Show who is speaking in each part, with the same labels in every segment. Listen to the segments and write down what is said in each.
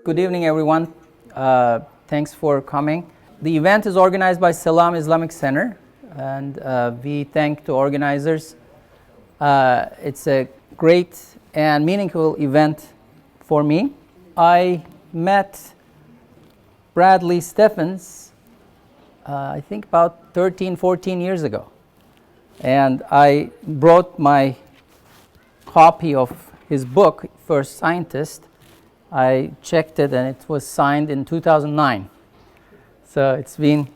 Speaker 1: Good evening, everyone. Thanks for coming. The event is organized by Salaam Islamic Center, and we thank the organizers. It's a great and meaningful event for me. I met Bradley Steffens, I think about 13, 14 years ago. And I brought my copy of his book, First Scientist. I checked it and it was signed in 2009. So it's been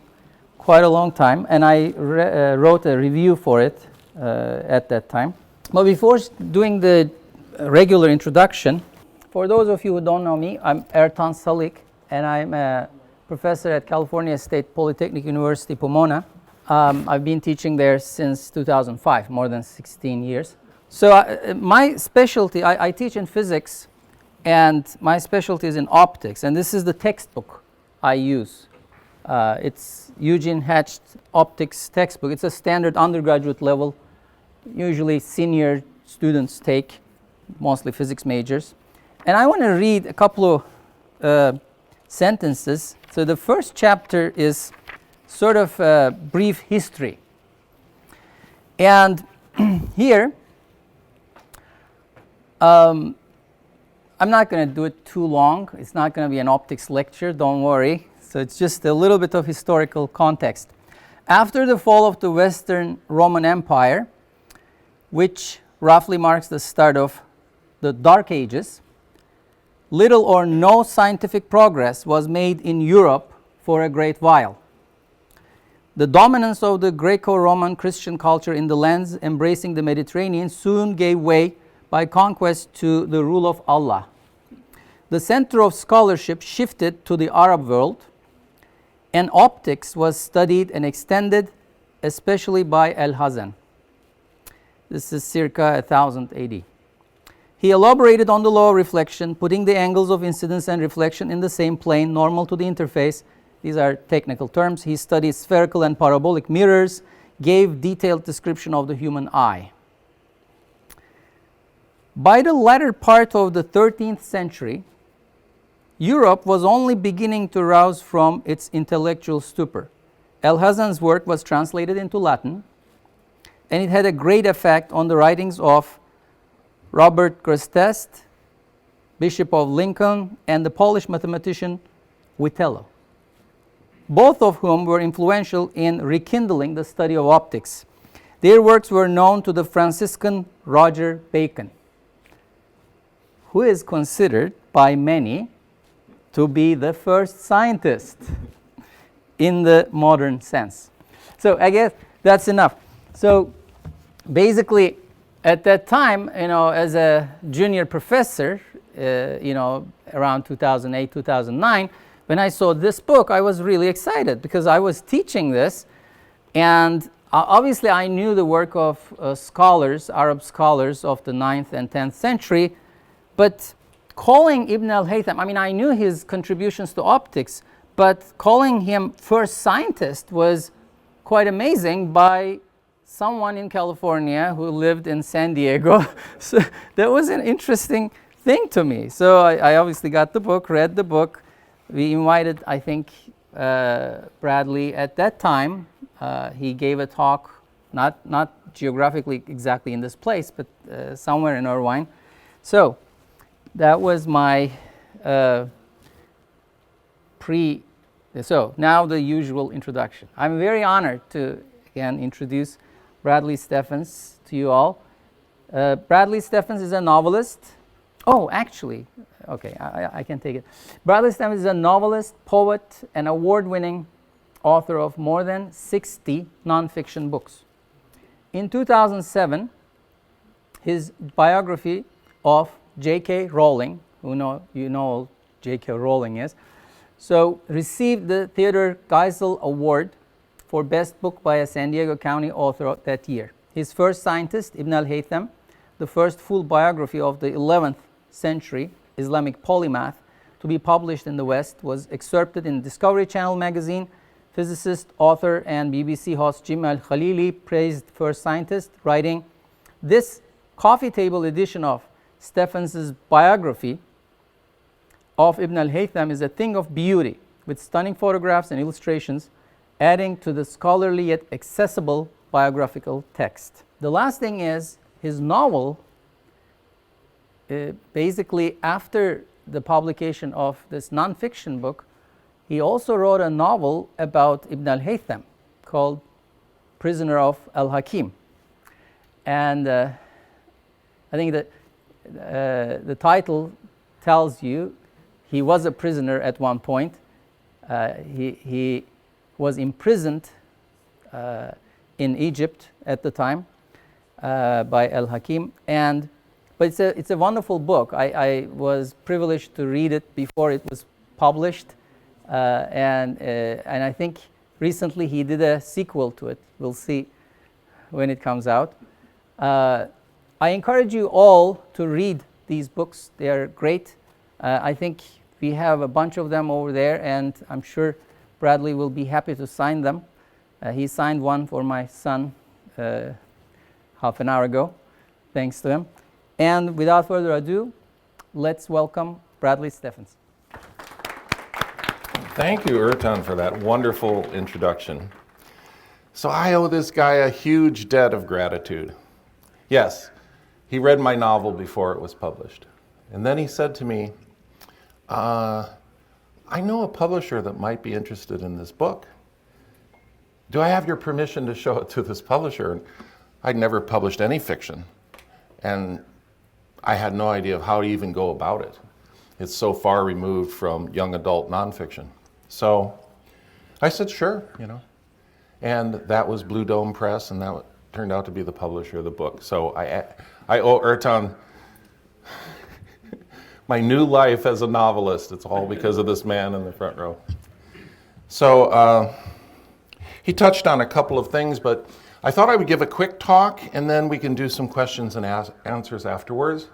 Speaker 1: quite a long time, and I wrote a review for it at that time. But before doing the regular introduction, for those of you who don't know me, I'm Ertan Salik, and I'm a professor at California State Polytechnic University, Pomona. I've been teaching there since 2005, more than 16 years. So my specialty, I teach in physics, and my specialty is in optics, and this is the textbook I use. It's Eugene Hatch's optics textbook. It's a standard undergraduate level, usually senior students take, mostly physics majors. And I want to read a couple of sentences. So the first chapter is sort of a brief history. And here, I'm not going to do it too long. It's not going to be an optics lecture, don't worry. So it's just a little bit of historical context. After the fall of the Western Roman Empire, which roughly marks the start of the Dark Ages, little or no scientific progress was made in Europe for a great while. The dominance of the Greco-Roman Christian culture in the lands embracing the Mediterranean soon gave way by conquest to the rule of Allah. The center of scholarship shifted to the Arab world, and optics was studied and extended, especially by Al-Haitham. This is circa 1000 AD. He elaborated on the law of reflection, putting the angles of incidence and reflection in the same plane, normal to the interface. These are technical terms. He studied spherical and parabolic mirrors, gave detailed description of the human eye. By the latter part of the 13th century, Europe was only beginning to rouse from its intellectual stupor. Al-Haitham's work was translated into Latin, and it had a great effect on the writings of Robert Grosseteste, Bishop of Lincoln, and the Polish mathematician Witello, both of whom were influential in rekindling the study of optics. Their works were known to the Franciscan Roger Bacon, who is considered by many to be the first scientist in the modern sense. So I guess that's enough. So basically, at that time, as a junior professor, around 2008, 2009, when I saw this book, I was really excited because I was teaching this, and obviously I knew the work of scholars, Arab scholars of the 9th and 10th century, but calling Ibn al-Haytham, I knew his contributions to optics, but calling him first scientist was quite amazing by someone in California who lived in San Diego. So that was an interesting thing to me. So I obviously got the book, read the book. We invited, I think, Bradley at that time. He gave a talk, not geographically exactly in this place, but somewhere in Irvine. So that was my So now the usual introduction. I'm very honored to, again, introduce Bradley Steffens to you all. Bradley Steffens is a novelist. Oh, actually, okay, I can take it. Bradley Steffens is a novelist, poet, and award-winning author of more than 60 nonfiction books. In 2007, his biography of J.K. Rowling, you know who J.K. Rowling is, so received the Theodor Geisel Award for Best Book by a San Diego County author that year. His first scientist, Ibn al-Haytham, the first full biography of the 11th-century Islamic polymath to be published in the West, was excerpted in Discovery Channel magazine. Physicist, author, and BBC host Jim Al-Khalili praised First Scientist, writing, "This coffee table edition of Steffens' biography of Ibn al-Haytham is a thing of beauty, with stunning photographs and illustrations, adding to the scholarly yet accessible biographical text. The last thing is his novel. Basically, after the publication of this nonfiction book, he also wrote a novel about Ibn al-Haytham called Prisoner of al-Hakim. And I think that the title tells you he was a prisoner at one point. He was imprisoned in Egypt at the time by al-Hakim. But it's a wonderful book. I was privileged to read it before it was published. And I think recently he did a sequel to it. We'll see when it comes out. I encourage you all to read these books. They are great. I think we have a bunch of them over there, and I'm sure Bradley will be happy to sign them. He signed one for my son half an hour ago, thanks to him. And without further ado, let's welcome Bradley Steffens.
Speaker 2: Thank you, Ertan, for that wonderful introduction. So I owe this guy a huge debt of gratitude. Yes, he read my novel before it was published. And then he said to me, I know a publisher that might be interested in this book. Do I have your permission to show it to this publisher? And I'd never published any fiction, and I had no idea of how to even go about it. It's so far removed from young adult nonfiction. So I said, sure, And that was Blue Dome Press, and that turned out to be the publisher of the book. So I owe Ertan my new life as a novelist. It's all because of this man in the front row. So he touched on a couple of things, but I thought I would give a quick talk, and then we can do some questions and answers afterwards,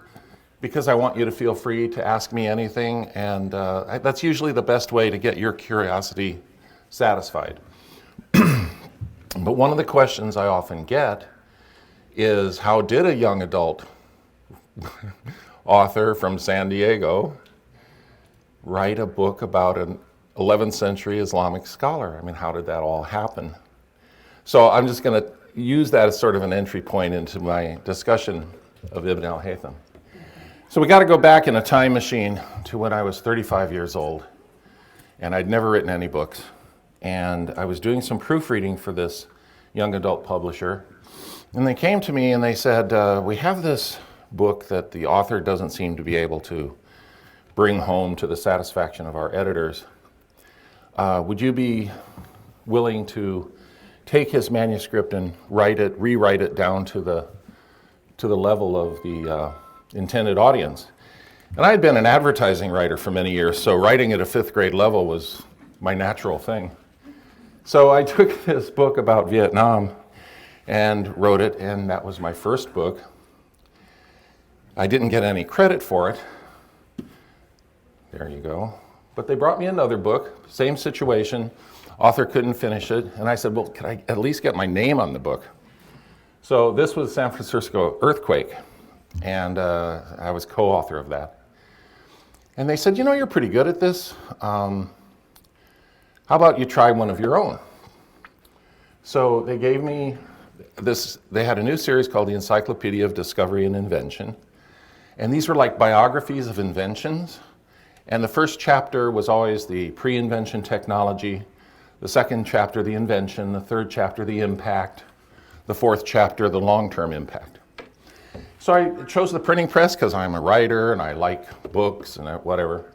Speaker 2: because I want you to feel free to ask me anything, and that's usually the best way to get your curiosity satisfied. But one of the questions I often get is, how did a young adult author from San Diego write a book about an 11th century Islamic scholar? I mean, how did that all happen? So I'm just going to use that as sort of an entry point into my discussion of Ibn al-Haytham. So we got to go back in a time machine to when I was 35 years old, and I'd never written any books. And I was doing some proofreading for this young adult publisher, and they came to me and they said, we have this book that the author doesn't seem to be able to bring home to the satisfaction of our editors. Would you be willing to take his manuscript and rewrite it down to the level of the intended audience? And I had been an advertising writer for many years, so writing at a 5th grade level was my natural thing. So I took this book about Vietnam and wrote it, and that was my first book. I didn't get any credit for it. There you go. But they brought me another book, same situation. Author couldn't finish it, and I said, well, could I at least get my name on the book? So this was San Francisco earthquake, and I was co-author of that. And they said, you're pretty good at this. How about you try one of your own? So they gave me this. They had a new series called the Encyclopedia of Discovery and Invention. And these were like biographies of inventions. And the first chapter was always the pre-invention technology. The second chapter, the invention. The third chapter, the impact. The fourth chapter, the long-term impact. So I chose the printing press because I'm a writer and I like books and whatever.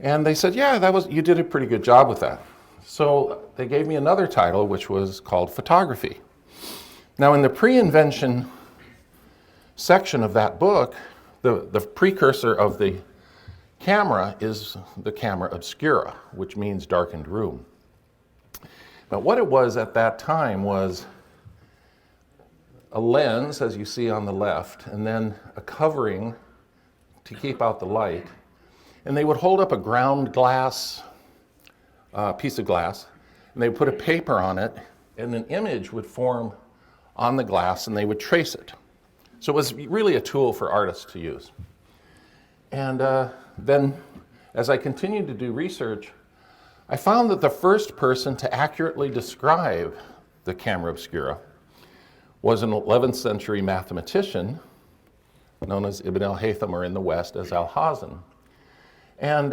Speaker 2: And they said, yeah, you did a pretty good job with that. So they gave me another title, which was called Photography. Now in the pre-invention section of that book, the precursor of the camera is the Camera Obscura, which means darkened room. But what it was at that time was a lens, as you see on the left, and then a covering to keep out the light. And they would hold up a ground glass, piece of glass, and they would put a paper on it, and an image would form on the glass, and they would trace it. So it was really a tool for artists to use. And then as I continued to do research, I found that the first person to accurately describe the Camera Obscura was an 11th century mathematician known as Ibn al-Haytham, or in the West as Al-Haitham. And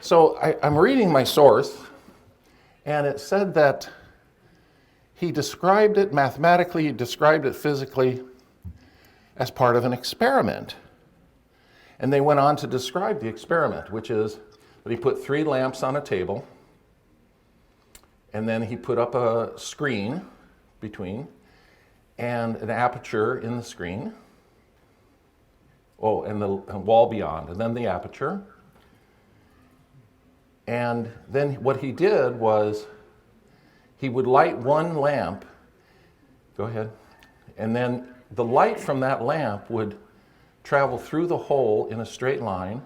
Speaker 2: so I'm reading my source, and it said that he described it mathematically, he described it physically as part of an experiment. And they went on to describe the experiment, which is that he put 3 lamps on a table, and then he put up a screen between and an aperture in the screen. Oh, and the wall beyond, and then the aperture. And then what he did was he would light one lamp. Go ahead. And then the light from that lamp would travel through the hole in a straight line.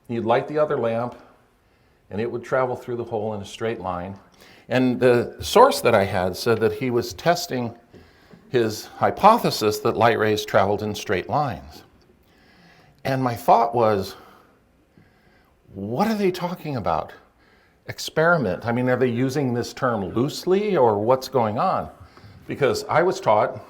Speaker 2: He'd light the other lamp, and it would travel through the hole in a straight line. And the source that I had said that he was testing his hypothesis that light rays traveled in straight lines. And my thought was, what are they talking about? Experiment. I mean, are they using this term loosely, or what's going on? Because I was taught,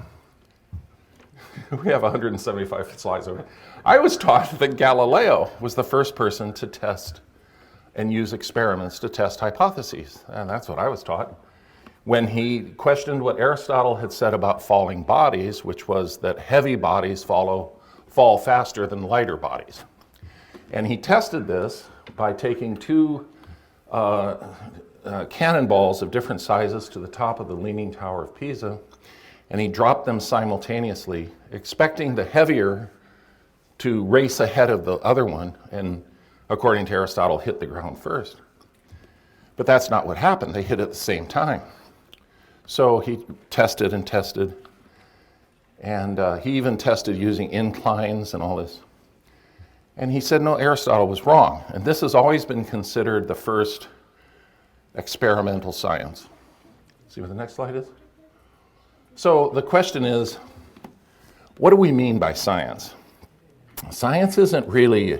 Speaker 2: we have 175 slides over. I was taught that Galileo was the first person to test and use experiments to test hypotheses. And that's what I was taught. When he questioned what Aristotle had said about falling bodies, which was that heavy bodies fall faster than lighter bodies. And he tested this by taking 2 cannonballs of different sizes to the top of the Leaning Tower of Pisa, and he dropped them simultaneously, expecting the heavier to race ahead of the other one, and according to Aristotle, hit the ground first. But that's not what happened. They hit at the same time. So he tested and tested, and he even tested using inclines and all this. And he said, no, Aristotle was wrong. And this has always been considered the first experimental science. See what the next slide is? So the question is, what do we mean by science? Science isn't really,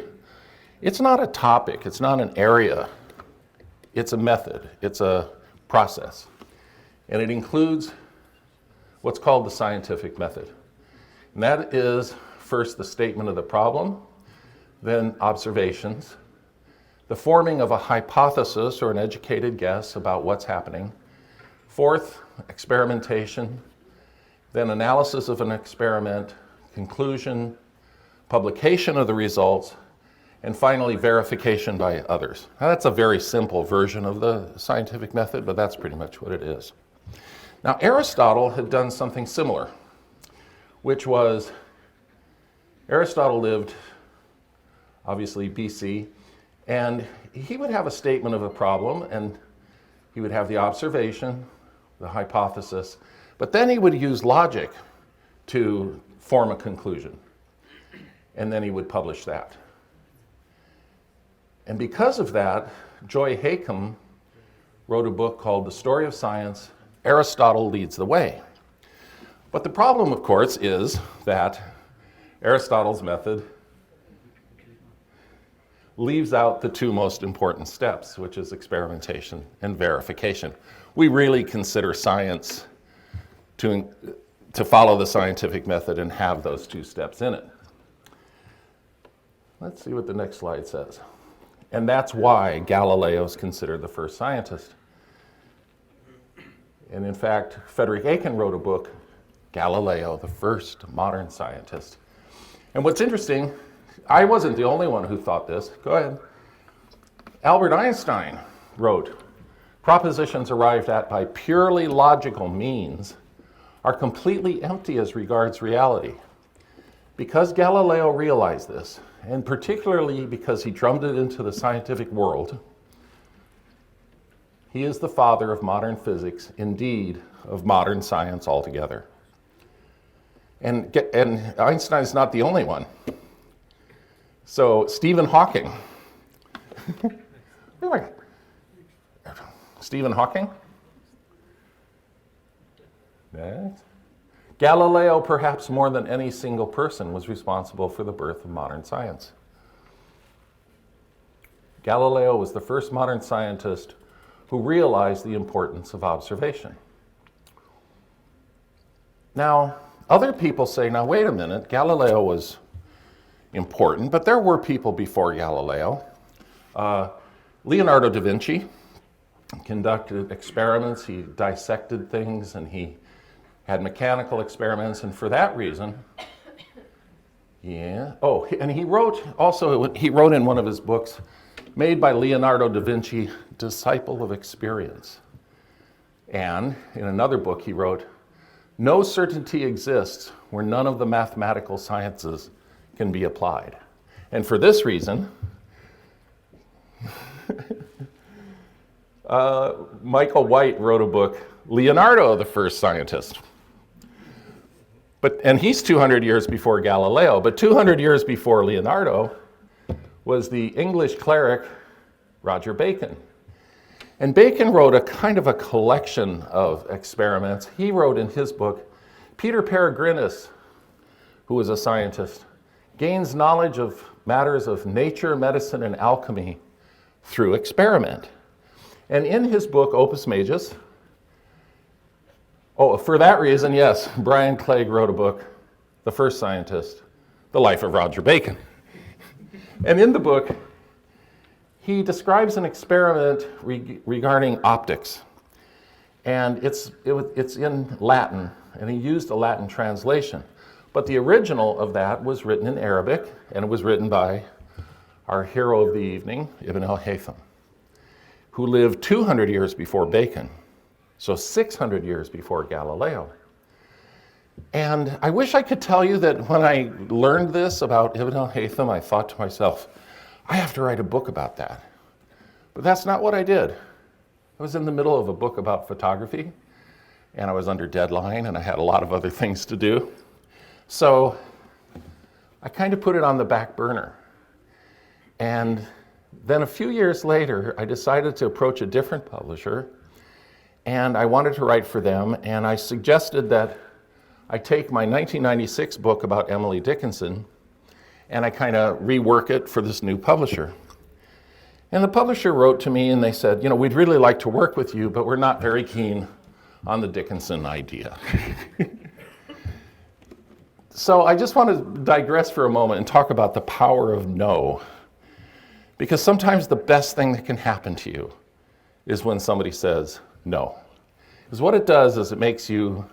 Speaker 2: it's not a topic, it's not an area. It's a method, it's a process. And it includes what's called the scientific method. And that is first the statement of the problem, then observations, the forming of a hypothesis or an educated guess about what's happening, 4th, experimentation, then analysis of an experiment, conclusion, publication of the results, and finally verification by others. Now, that's a very simple version of the scientific method, but that's pretty much what it is. Now, Aristotle had done something similar, which was Aristotle lived obviously BC, and he would have a statement of a problem, and he would have the observation, the hypothesis, but then he would use logic to form a conclusion, and then he would publish that. And because of that, Haitham wrote a book called The Story of Science. Aristotle leads the way. But the problem, of course, is that Aristotle's method leaves out the 2 most important steps, which is experimentation and verification. We really consider science to follow the scientific method and have those 2 steps in it. Let's see what the next slide says. And that's why Galileo is considered the first scientist. And in fact, Frederick Aiken wrote a book, Galileo, the First Modern Scientist. And what's interesting, I wasn't the only one who thought this. Go ahead. Albert Einstein wrote, propositions arrived at by purely logical means are completely empty as regards reality. Because Galileo realized this, and particularly because he drummed it into the scientific world, he is the father of modern physics, indeed, of modern science altogether. And Einstein's not the only one. So Stephen Hawking. Stephen Hawking? Next. Galileo, perhaps more than any single person, was responsible for the birth of modern science. Galileo was the first modern scientist who realized the importance of observation. Now, other people say, now wait a minute, Galileo was important, but there were people before Galileo. Leonardo da Vinci conducted experiments, he dissected things, and he had mechanical experiments, and for that reason, and he wrote in one of his books, made by Leonardo da Vinci, Disciple of Experience. And in another book he wrote, no certainty exists where none of the mathematical sciences can be applied. And for this reason, Michael White wrote a book, Leonardo, the First Scientist. And he's 200 years before Galileo, but 200 years before Leonardo was the English cleric Roger Bacon. And Bacon wrote a kind of a collection of experiments. He wrote in his book, Peter Peregrinus, who was a scientist, gains knowledge of matters of nature, medicine, and alchemy through experiment. And in his book, Opus Majus, for that reason, yes, Brian Clegg wrote a book, The First Scientist, The Life of Roger Bacon. And in the book, he describes an experiment regarding optics. And it's in Latin, and he used a Latin translation. But the original of that was written in Arabic, and it was written by our hero of the evening, Ibn al-Haytham, who lived 200 years before Bacon, so 600 years before Galileo. And I wish I could tell you that when I learned this about Ibn al-Haytham, I thought to myself, I have to write a book about that. But that's not what I did. I was in the middle of a book about photography, and I was under deadline, and I had a lot of other things to do. So I kind of put it on the back burner. And then a few years later, I decided to approach a different publisher, and I wanted to write for them, and I suggested that I take my 1996 book about Emily Dickinson, and I kind of rework it for this new publisher. And the publisher wrote to me, and they said, we'd really like to work with you, but we're not very keen on the Dickinson idea. So I just want to digress for a moment and talk about the power of no. Because sometimes the best thing that can happen to you is when somebody says no. Because what it does is it makes you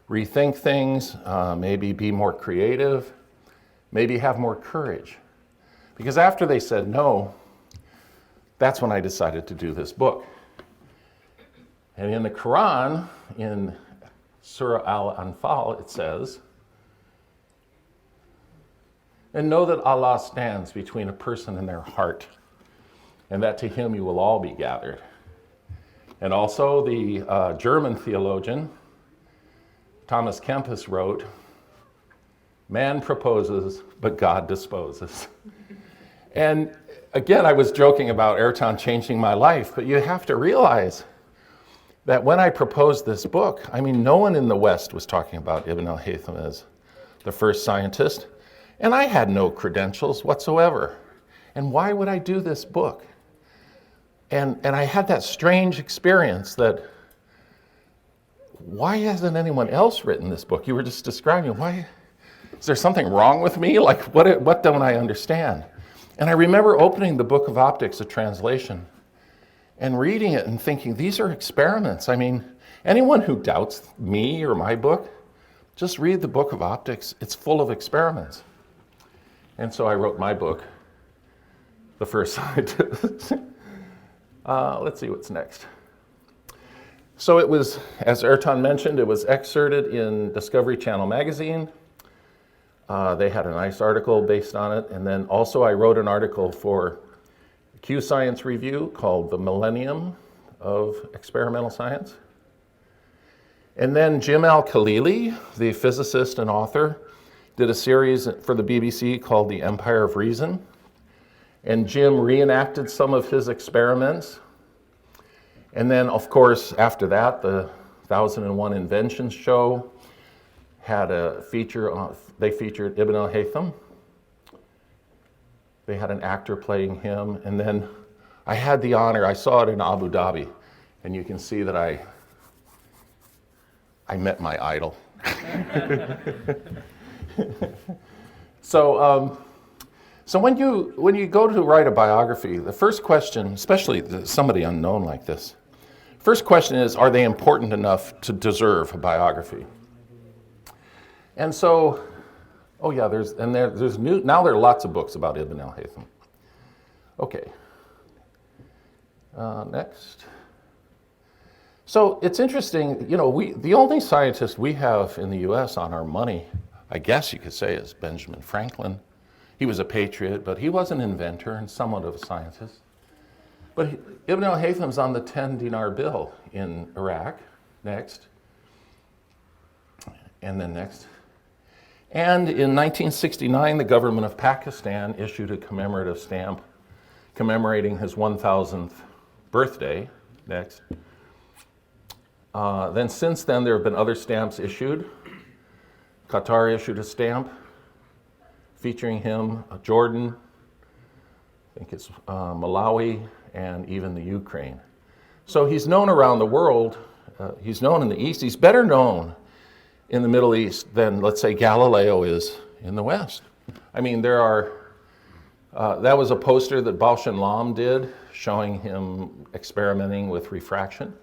Speaker 2: rethink things, maybe be more creative, maybe have more courage. Because after they said no, that's when I decided to do this book. And in the Quran, in Surah Al-Anfal, it says, and know that Allah stands between a person and their heart, and that to him you will all be gathered. And also the German theologian, Thomas Kempis, wrote, man proposes, but God disposes. And again, I was joking about Ertan changing my life, but you have to realize that when I proposed this book, no one in the West was talking about Ibn al-Haytham as the first scientist, and I had no credentials whatsoever. And why would I do this book? And I had that strange experience that, why hasn't anyone else written this book? You were just describing, why, is there something wrong with me? Like, what don't I understand? And I remember opening the Book of Optics, a translation, and reading it and thinking, these are experiments. Anyone who doubts me or my book, just read the Book of Optics. It's full of experiments. And so I wrote my book, The First Scientist. Let's see what's next. So it was, as Ertan mentioned, it was excerpted in Discovery Channel magazine. They had a nice article based on it. And then also I wrote an article for Q Science Review called The Millennium of Experimental Science. And then Jim Al-Khalili, the physicist and author, did a series for the BBC called The Empire of Reason. And Jim reenacted some of his experiments. And then, of course, after that, the 1001 Inventions show had a feature on, they featured Ibn al-Haytham. They had an actor playing him. And then I had the honor, I saw it in Abu Dhabi, and you can see that I met my idol. So when you go to write a biography, the first question, especially somebody unknown like this, first question is, are they important enough to deserve a biography? And so, oh yeah, there's now there are lots of books about Ibn al-Haytham. Okay. Next. So it's interesting, the only scientist we have in the US on our money, I guess you could say, is Benjamin Franklin. He was a patriot, but he was an inventor and somewhat of a scientist. But Ibn al-Haytham's on the 10 dinar bill in Iraq. Next. And then next. And in 1969, the government of Pakistan issued a commemorative stamp commemorating his 1000th birthday. Next. Then since then, there have been other stamps issued. Qatar issued a stamp featuring him, Jordan, I think it's Malawi, and even the Ukraine. So he's known around the world. He's known in the East. He's better known in the Middle East than, let's say, Galileo is in the West. I mean, there are, that was a poster that Salaam did showing him experimenting with refraction.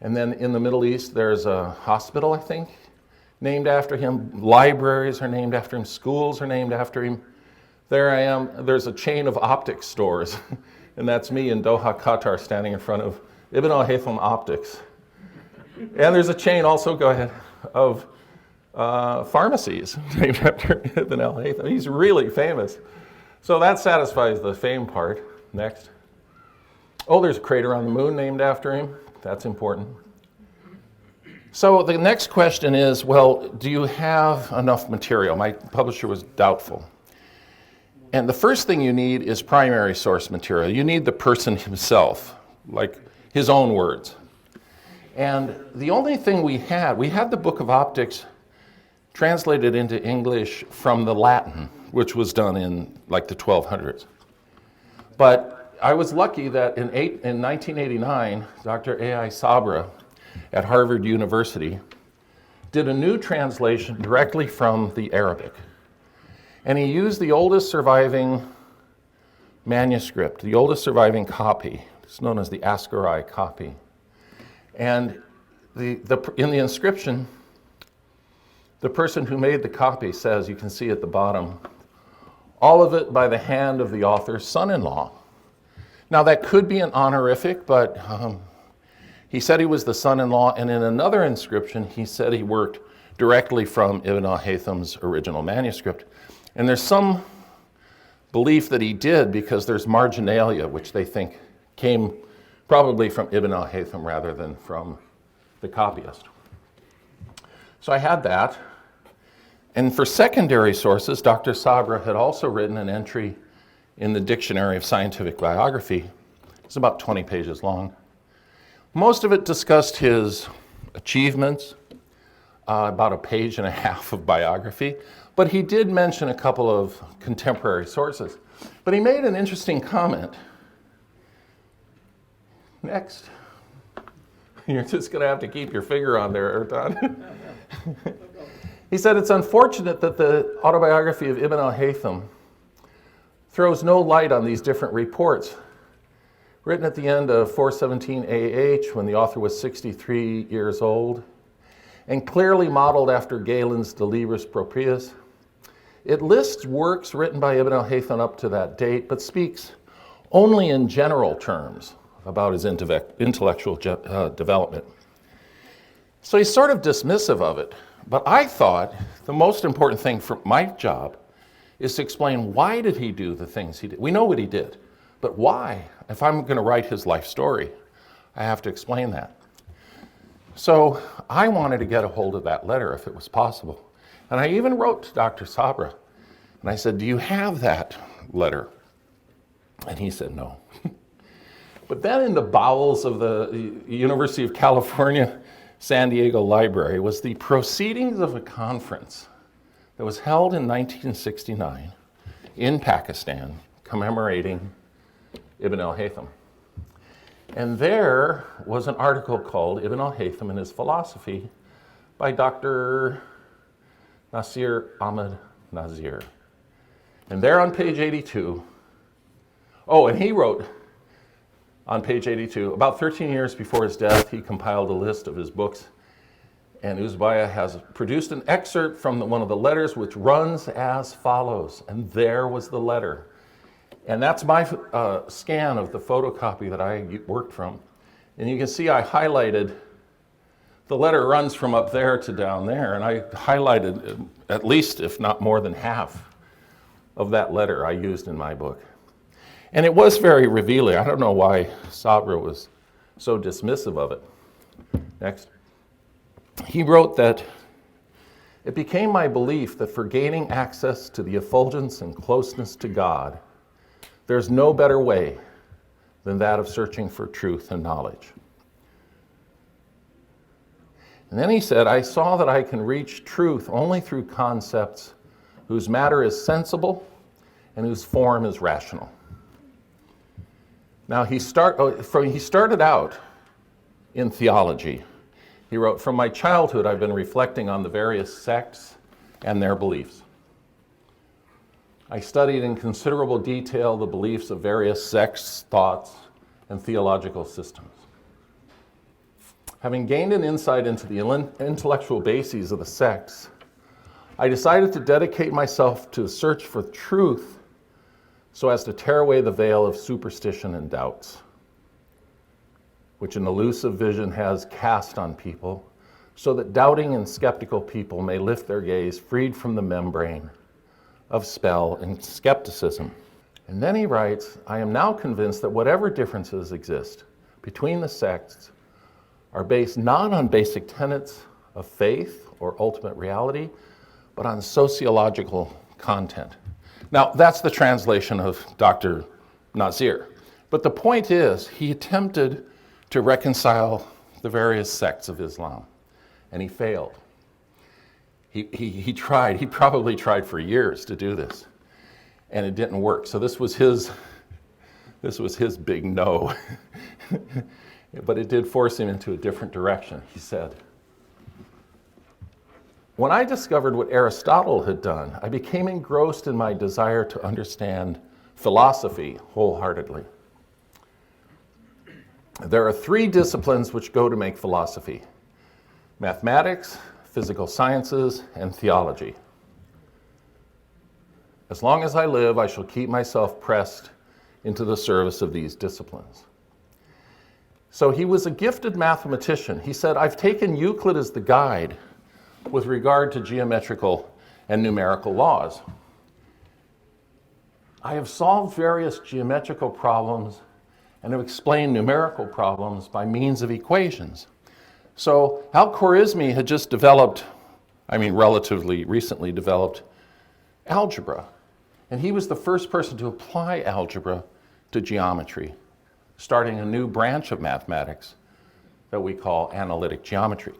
Speaker 2: And then in the Middle East, there's a hospital, I think, named after him. Libraries are named after him. Schools are named after him. There I am. There's a chain of optics stores, and that's me in Doha, Qatar, standing in front of Ibn al-Haytham Optics. And there's a chain also, go ahead, of pharmacies named after Ibn al-Haytham. He's really famous. So that satisfies the fame part. Next. Oh, there's a crater on the moon named after him. That's important. So the next question is, well, do you have enough material? My publisher was doubtful. And the first thing you need is primary source material. You need the person himself, like his own words. And the only thing we had the Book of Optics translated into English from the Latin, which was done in like the 1200s. But I was lucky that in 1989, Dr. A.I. Sabra at Harvard University did a new translation directly from the Arabic. And he used the oldest surviving manuscript, the oldest surviving copy. It's known as the Ascari copy. And in the inscription, the person who made the copy says, you can see at the bottom, all of it by the hand of the author's son-in-law. Now that could be an honorific, but he said he was the son-in-law, and in another inscription, he said he worked directly from Ibn al-Haytham's original manuscript. And there's some belief that he did because there's marginalia, which they think came probably from Ibn al-Haytham rather than from the copyist. So I had that. And for secondary sources, Dr. Sabra had also written an entry in the Dictionary of Scientific Biography. It's about 20 pages long. Most of it discussed his achievements, about a page and a half of biography, but he did mention a couple of contemporary sources. But he made an interesting comment. Next. You're just going to have to keep your finger on there, Ertan. He said, it's unfortunate that the autobiography of Ibn al-Haytham throws no light on these different reports. Written at the end of 417 AH, when the author was 63 years old, and clearly modeled after Galen's De Libris Proprius. It lists works written by Ibn al-Haytham up to that date, but speaks only in general terms about his intellectual development. So he's sort of dismissive of it. But I thought the most important thing for my job is to explain why did he do the things he did. We know what he did, but why? If I'm going to write his life story, I have to explain that. So I wanted to get a hold of that letter if it was possible. And I even wrote to Dr. Sabra, and I said, do you have that letter? And he said, no. But then in the bowels of the University of California, San Diego Library was the proceedings of a conference that was held in 1969 in Pakistan, commemorating Ibn al-Haytham. And there was an article called Ibn al-Haytham and His Philosophy by Dr. Nasir Ahmed Nazir. And there on page 82, and he wrote on page 82, about 13 years before his death, he compiled a list of his books, and Uzbaya has produced an excerpt from one of the letters which runs as follows, and there was the letter. And that's my scan of the photocopy that I worked from. And you can see I highlighted, the letter runs from up there to down there, and I highlighted at least, if not more than half of that letter I used in my book. And it was very revealing. I don't know why Sabra was so dismissive of it. Next. He wrote that, "It became my belief that for gaining access to the effulgence and closeness to God, there's no better way than that of searching for truth and knowledge." And then he said, "I saw that I can reach truth only through concepts whose matter is sensible and whose form is rational." Now, he started out in theology. He wrote, "From my childhood, I've been reflecting on the various sects and their beliefs. I studied in considerable detail the beliefs of various sects, thoughts, and theological systems. Having gained an insight into the intellectual bases of the sects, I decided to dedicate myself to a search for truth so as to tear away the veil of superstition and doubts, which an elusive vision has cast on people, so that doubting and skeptical people may lift their gaze freed from the membrane of spell and skepticism." And then he writes, "I am now convinced that whatever differences exist between the sects are based not on basic tenets of faith or ultimate reality, but on sociological content." Now, that's the translation of Dr. Nazir. But the point is, he attempted to reconcile the various sects of Islam, and he failed. He tried. He probably tried for years to do this, and it didn't work. So this was his big no. But it did force him into a different direction. He said, "When I discovered what Aristotle had done, I became engrossed in my desire to understand philosophy wholeheartedly. There are three disciplines which go to make philosophy: mathematics, physical sciences, and theology. As long as I live, I shall keep myself pressed into the service of these disciplines." So he was a gifted mathematician. He said, "I've taken Euclid as the guide with regard to geometrical and numerical laws. I have solved various geometrical problems and have explained numerical problems by means of equations." So Al-Khwarizmi had just relatively recently developed algebra. And he was the first person to apply algebra to geometry, starting a new branch of mathematics that we call analytic geometry.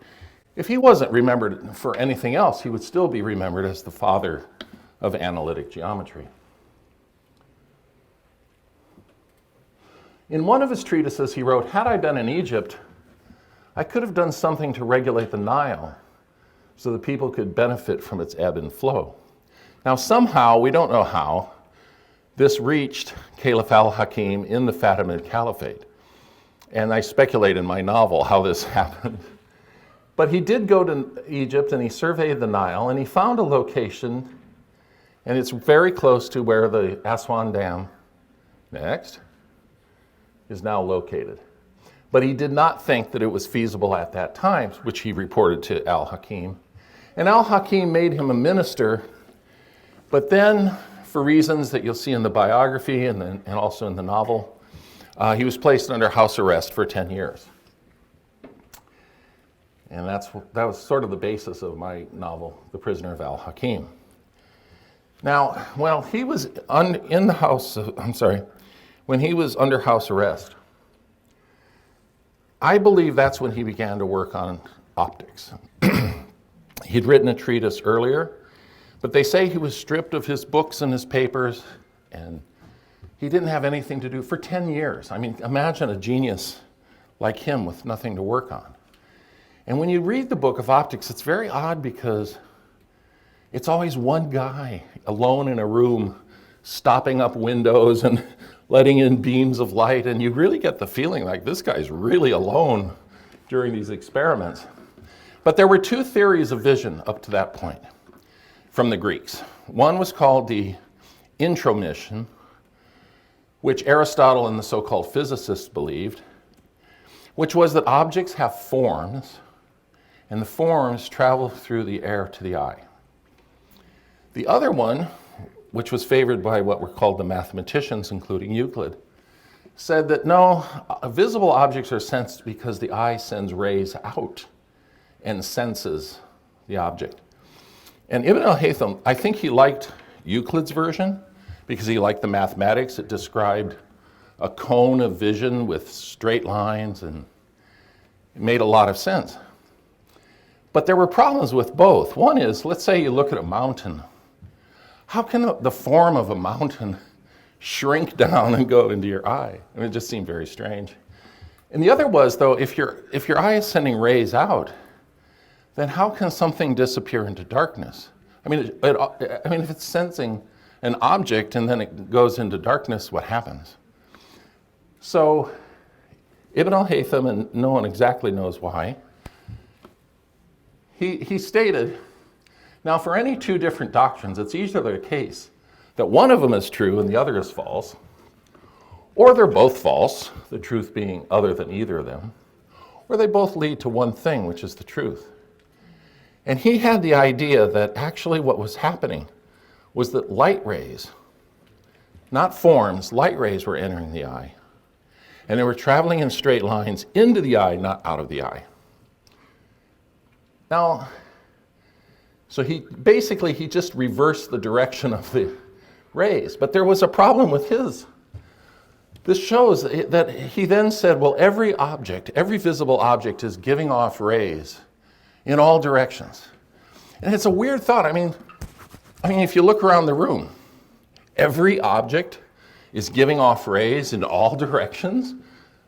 Speaker 2: If he wasn't remembered for anything else, he would still be remembered as the father of analytic geometry. In one of his treatises, he wrote, "Had I been in Egypt, I could have done something to regulate the Nile so that people could benefit from its ebb and flow." Now, somehow, we don't know how, this reached Caliph al-Hakim in the Fatimid Caliphate. And I speculate in my novel how this happened. But he did go to Egypt and he surveyed the Nile and he found a location, and it's very close to where the Aswan Dam, next, is now located. But he did not think that it was feasible at that time, which he reported to al-Hakim. And al-Hakim made him a minister, but then, for reasons that you'll see in the biography and also in the novel, he was placed under house arrest for 10 years. And that was sort of the basis of my novel, The Prisoner of Al-Hakim. Now, when he was when he was under house arrest, I believe that's when he began to work on optics. He'd written a treatise earlier, but they say he was stripped of his books and his papers, and he didn't have anything to do for 10 years. I mean, imagine a genius like him with nothing to work on. And when you read the book of optics, it's very odd because it's always one guy alone in a room, stopping up windows and letting in beams of light, and you really get the feeling like this guy's really alone during these experiments. But there were two theories of vision up to that point from the Greeks. One was called the intromission, which Aristotle and the so-called physicists believed, which was that objects have forms, and the forms travel through the air to the eye. The other one, which was favored by what were called the mathematicians, including Euclid, said that no, visible objects are sensed because the eye sends rays out and senses the object. And Ibn al-Haytham, I think he liked Euclid's version because he liked the mathematics. It described a cone of vision with straight lines, and it made a lot of sense. But there were problems with both. One is, let's say you look at a mountain. How can the form of a mountain shrink down and go into your eye? I mean, it just seemed very strange. And the other was, though, if your eye is sending rays out, then how can something disappear into darkness? I mean, if it's sensing an object and then it goes into darkness, what happens? So Ibn al-Haytham, and no one exactly knows why, he stated, now for any two different doctrines, it's either the case that one of them is true and the other is false, or they're both false, the truth being other than either of them, or they both lead to one thing, which is the truth. And he had the idea that actually what was happening was that light rays, not forms, light rays were entering the eye. And they were traveling in straight lines into the eye, not out of the eye. Now, so he just reversed the direction of the rays, but there was a problem with his. This shows that he then said, well, every visible object is giving off rays in all directions. And it's a weird thought. I mean, if you look around the room, every object is giving off rays in all directions.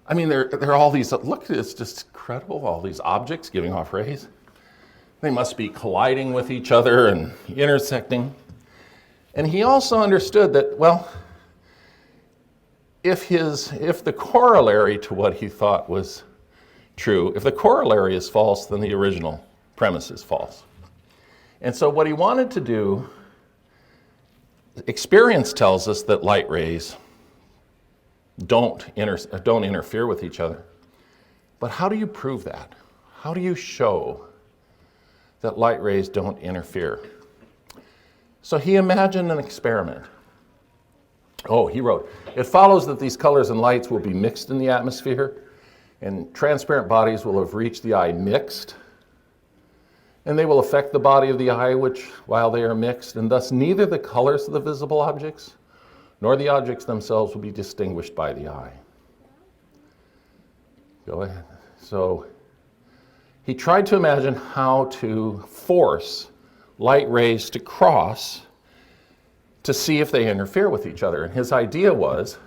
Speaker 2: I mean, there are all these, look, it's just incredible, all these objects giving off rays. They must be colliding with each other and intersecting. And he also understood that, well, if the corollary to what he thought was true, if the corollary is false, then the original premise is false. And so what he wanted to do, experience tells us that light rays don't interfere with each other. But how do you prove that? How do you show that light rays don't interfere? So he imagined an experiment. Oh, he wrote, it follows that these colors and lights will be mixed in the atmosphere, and transparent bodies will have reached the eye mixed, and they will affect the body of the eye while they are mixed, and thus neither the colors of the visible objects nor the objects themselves will be distinguished by the eye. Go ahead. So he tried to imagine how to force light rays to cross to see if they interfere with each other. And his idea was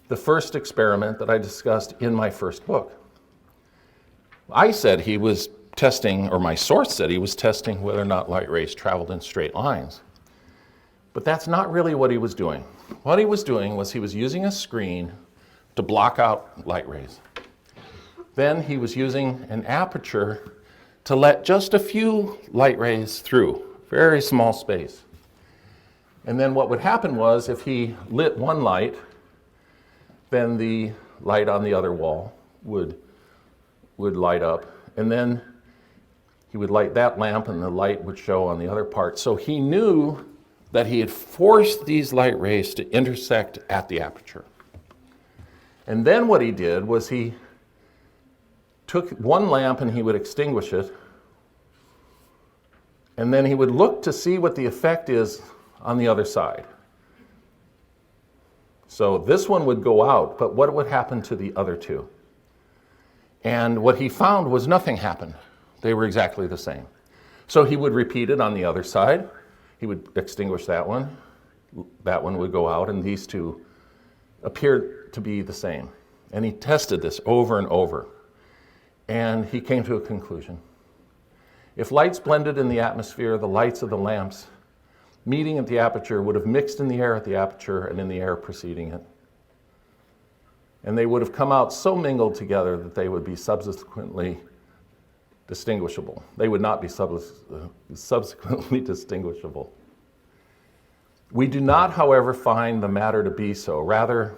Speaker 2: the first experiment that I discussed in my first book. I said he was testing, or my source said he was testing whether or not light rays traveled in straight lines. But that's not really what he was doing. What he was doing was he was using a screen to block out light rays. Then he was using an aperture to let just a few light rays through, very small space. And then what would happen was if he lit one light, then the light on the other wall would light up. And then he would light that lamp and the light would show on the other part. So he knew that he had forced these light rays to intersect at the aperture. And then what he did was he took one lamp and he would extinguish it. And then he would look to see what the effect is on the other side. So this one would go out, but what would happen to the other two? And what he found was nothing happened. They were exactly the same. So he would repeat it on the other side. He would extinguish that one would go out, and these two appeared to be the same. And he tested this over and over. And he came to a conclusion. If lights blended in the atmosphere, the lights of the lamps meeting at the aperture would have mixed in the air at the aperture and in the air preceding it. And they would have come out so mingled together that they would be subsequently distinguishable. They would not be subsequently distinguishable. We do not, however, find the matter to be so. Rather,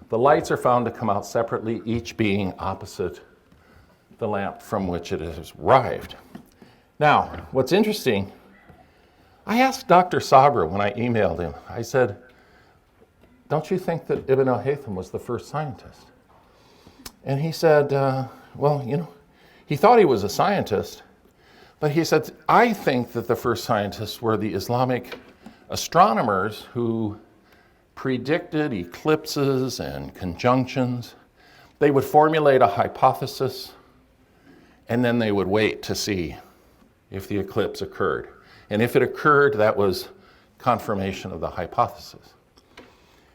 Speaker 2: the lights are found to come out separately, each being opposite the lamp from which it has arrived. Now, what's interesting, I asked Dr. Sabra when I emailed him, I said, don't you think that Ibn al-Haytham was the first scientist? And he said, well, you know, he thought he was a scientist, but he said, I think that the first scientists were the Islamic astronomers who predicted eclipses and conjunctions. They would formulate a hypothesis, and then they would wait to see if the eclipse occurred. And if it occurred, that was confirmation of the hypothesis.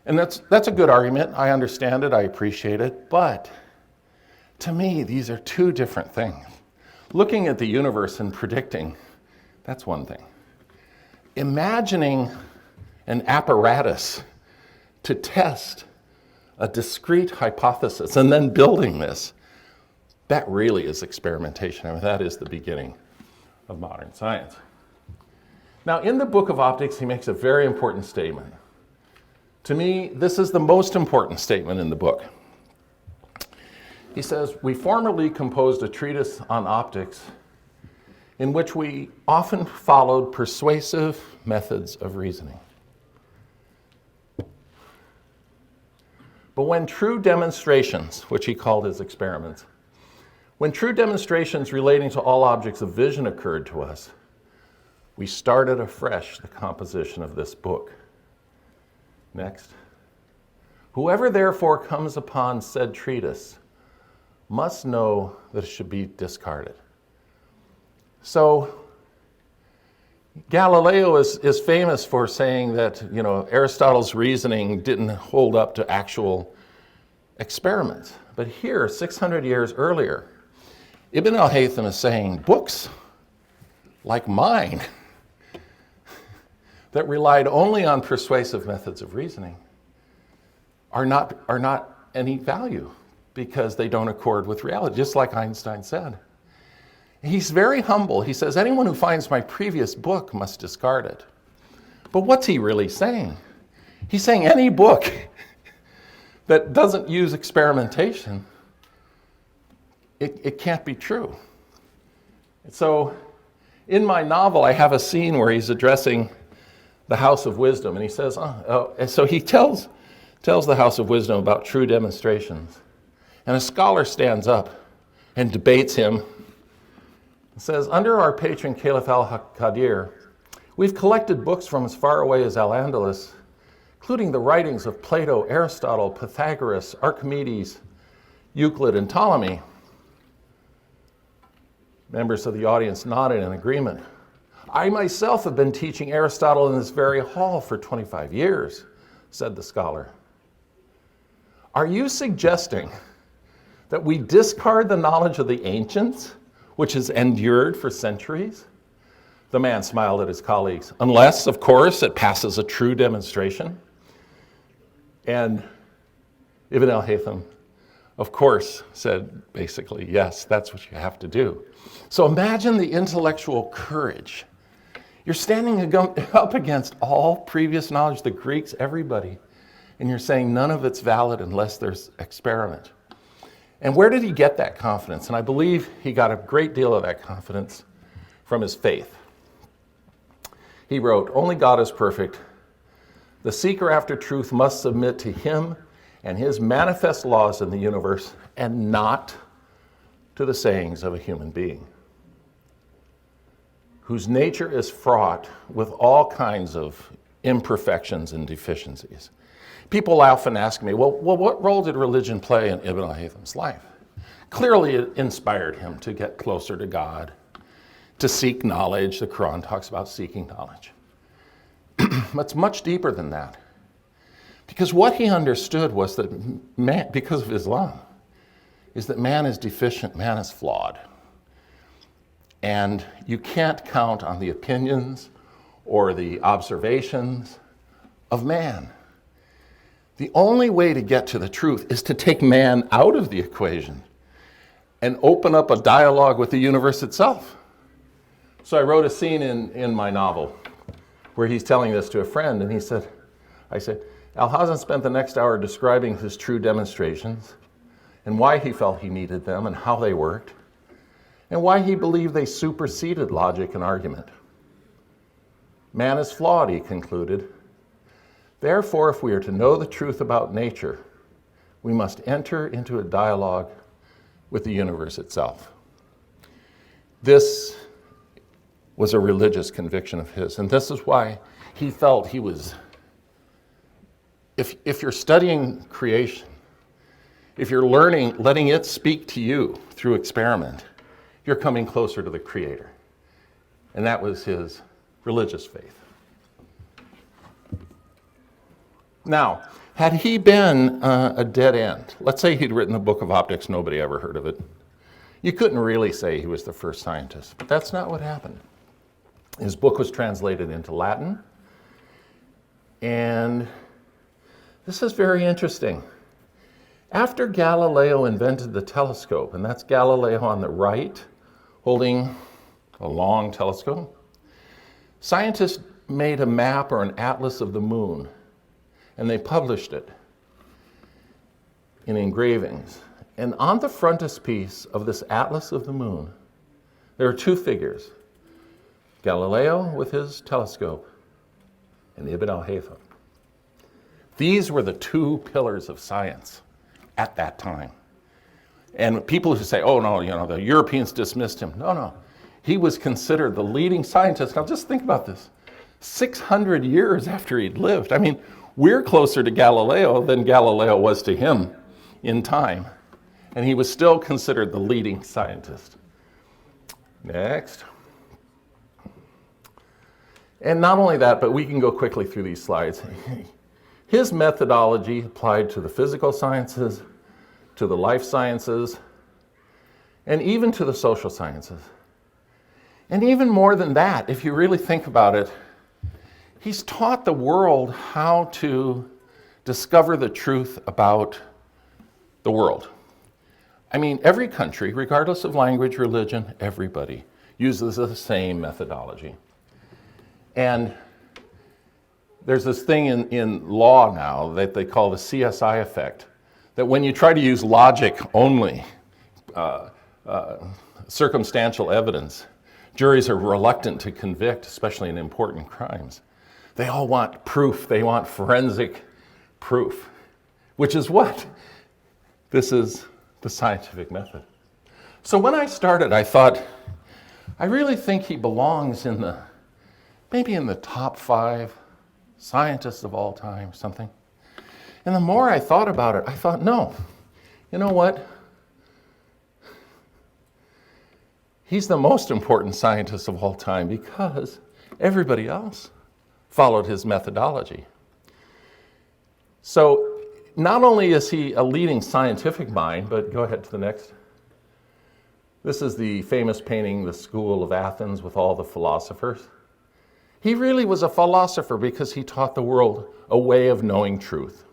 Speaker 2: And that's a good argument. I understand it, I appreciate it, but to me, these are two different things. Looking at the universe and predicting, that's one thing. Imagining an apparatus to test a discrete hypothesis and then building this, that really is experimentation. I mean, that is the beginning of modern science. Now, in the Book of Optics, he makes a very important statement. To me, this is the most important statement in the book. He says, we formerly composed a treatise on optics in which we often followed persuasive methods of reasoning. But when true demonstrations, which he called his experiments, when true demonstrations relating to all objects of vision occurred to us, we started afresh the composition of this book. Next. Whoever therefore comes upon said treatise must know that it should be discarded. So Galileo is famous for saying that, you know, Aristotle's reasoning didn't hold up to actual experiments. But here, 600 years earlier, Ibn al-Haytham is saying books like mine that relied only on persuasive methods of reasoning are not any value because they don't accord with reality, just like Einstein said. He's very humble. He says, anyone who finds my previous book must discard it. But what's he really saying? He's saying any book that doesn't use experimentation, it can't be true. So in my novel, I have a scene where he's addressing the House of Wisdom, and he says, and so he tells the House of Wisdom about true demonstrations. And a scholar stands up and debates him and says, under our patron Caliph al-Qadir, we've collected books from as far away as Al-Andalus, including the writings of Plato, Aristotle, Pythagoras, Archimedes, Euclid, and Ptolemy. Members of the audience nodded in agreement. I myself have been teaching Aristotle in this very hall for 25 years, said the scholar. Are you suggesting that we discard the knowledge of the ancients, which has endured for centuries? The man smiled at his colleagues. Unless, of course, it passes a true demonstration. And Ibn al-Haytham, of course, said basically, yes, that's what you have to do. So imagine the intellectual courage. You're standing up against all previous knowledge, the Greeks, everybody, and you're saying none of it's valid unless there's experiment. And where did he get that confidence? And I believe he got a great deal of that confidence from his faith. He wrote, only God is perfect. The seeker after truth must submit to him and his manifest laws in the universe and not to the sayings of a human being, whose nature is fraught with all kinds of imperfections and deficiencies. People often ask me, well, what role did religion play in Ibn al-Haytham's life? Clearly, it inspired him to get closer to God, to seek knowledge. The Quran talks about seeking knowledge. But it's much deeper than that. Because what he understood was that man, because of Islam, is that man is deficient, man is flawed. And you can't count on the opinions or the observations of man. The only way to get to the truth is to take man out of the equation and open up a dialogue with the universe itself. So I wrote a scene in my novel where he's telling this to a friend, and I said, Al-Haitham spent the next hour describing his true demonstrations and why he felt he needed them and how they worked, and why he believed they superseded logic and argument. Man is flawed, he concluded. Therefore, if we are to know the truth about nature, we must enter into a dialogue with the universe itself. This was a religious conviction of his, and this is why he felt he was, if you're studying creation, if you're learning, letting it speak to you through experiment, you're coming closer to the Creator. And that was his religious faith. Now, had he been a dead end, let's say he'd written a book of optics, nobody ever heard of it, you couldn't really say he was the first scientist, but that's not what happened. His book was translated into Latin, and this is very interesting. After Galileo invented the telescope, and that's Galileo on the right, holding a long telescope, scientists made a map or an atlas of the moon, and they published it in engravings. And on the frontispiece of this atlas of the moon, there are two figures, Galileo with his telescope and Ibn al-Haytham. These were the two pillars of science at that time. And people who say, oh no, the Europeans dismissed him. No. He was considered the leading scientist. Now just think about this. 600 years after he'd lived. I mean, we're closer to Galileo than Galileo was to him in time. And he was still considered the leading scientist. Next. And not only that, but we can go quickly through these slides. His methodology applied to the physical sciences, to the life sciences, and even to the social sciences. And even more than that, if you really think about it, he's taught the world how to discover the truth about the world. I mean, every country, regardless of language, religion, everybody uses the same methodology. And there's this thing in law now that they call the Csi Effect, that when you try to use logic only, circumstantial evidence, juries are reluctant to convict, especially in important crimes. They all want proof. They want forensic proof, which is what? This is the scientific method. So when I started, I thought, I really think he belongs maybe in the top 5 scientists of all time, something. And the more I thought about it, I thought, no, you know what? He's the most important scientist of all time because everybody else followed his methodology. So not only is he a leading scientific mind, but go ahead to the next. This is the famous painting, The School of Athens, with all the philosophers. He really was a philosopher because he taught the world a way of knowing truth.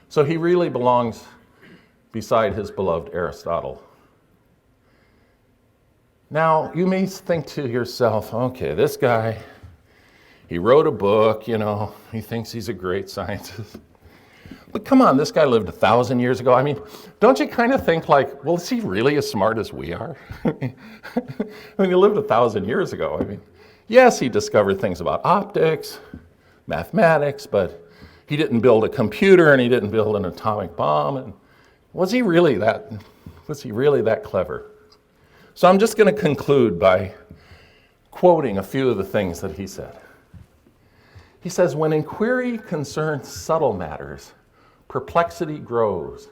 Speaker 2: So he really belongs beside his beloved Aristotle. Now, you may think to yourself, okay, this guy, he wrote a book, he thinks he's a great scientist. But come on, this guy lived 1,000 years ago. I mean, don't you kind of think like, well, is he really as smart as we are? I mean, he lived 1,000 years ago. I mean, yes, he discovered things about optics, mathematics, but he didn't build a computer and he didn't build an atomic bomb. And was he really that clever? So I'm just going to conclude by quoting a few of the things that he said. He says, when inquiry concerns subtle matters, perplexity grows,